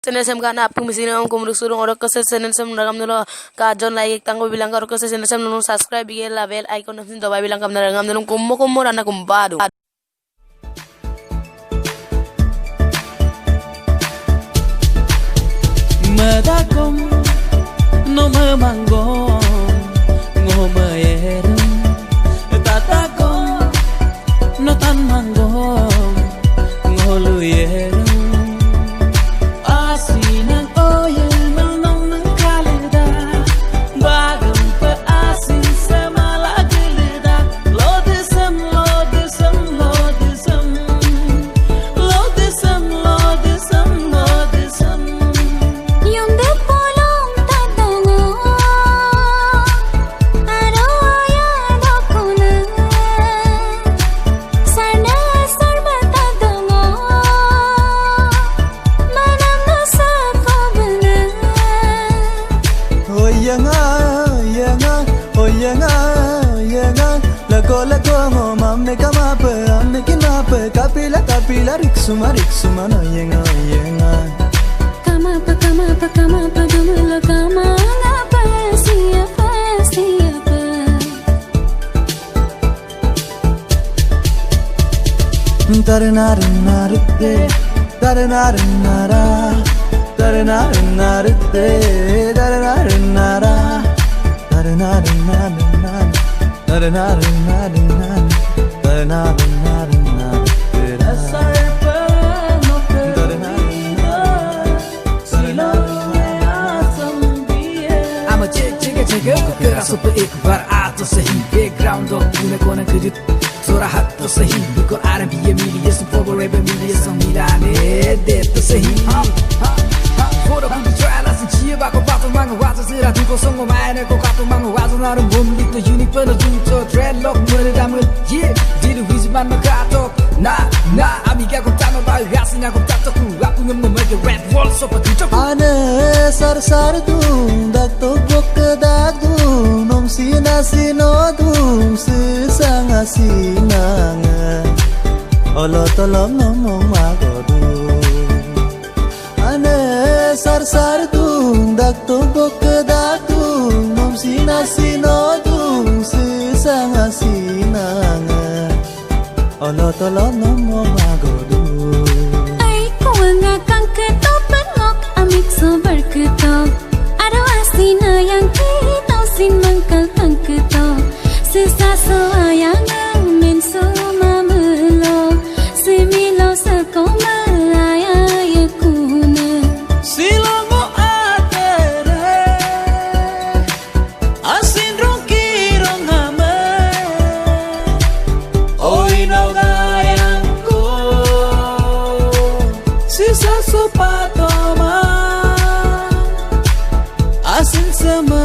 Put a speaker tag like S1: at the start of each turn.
S1: Senesem kana apung misina om kumruk surung orok kese senesem nagam nulo kajon like tanggo bilang orok kese senesem nunu subscribe bigel la bell icon opsin doba bilang kam narangam nunu kummo rana kumbadu.
S2: Madakom no memanggon ngomayerem tatakom no tan manggon ngoluyerem asinan oyel menong nang kaleda bagem pe asin semala geleda lodesem lodesem lodesem lodesem lodesem lodesem. Lago ngomam meka mape amekin mape kapila riksuma no yenga
S3: Kamapa dumula kama ngapa siapa
S2: Taranarite taranara taranarite taranara I'ma check keras op ik waar ato sahi background op tune kona kujut sura hatto sahi bikor R&B media some power rap media some mirane detto sahi Fora bu try la sentia ba ko pato mango wazo sira tu ko songo mane ko kato mango wazo na rum bom lit no unique pano tu to dreadlock mure damul yeah dilu wisman no kato na amiga ko tama ba yasinya ko tato ku aku ngem make rap wall so pa tu ane sar tu dak to bok dak tu nom sina sino tu sesanga sinanga olo tolong ngomong magodu ane sar tu dak to bok dak tu nom sina sino tu sesanga sinanga olo tolong ngomong magodu
S3: Ay ko ngakang ketopan ngok amik sobar ketok Ada asina yang kita sin mangkal tang ketok Sesa soayang men so mamelo Semilo sekoma ayah kuna
S2: Silango atere asin rongkirong hame Oi no gayangko Sisa sopatoma asin sama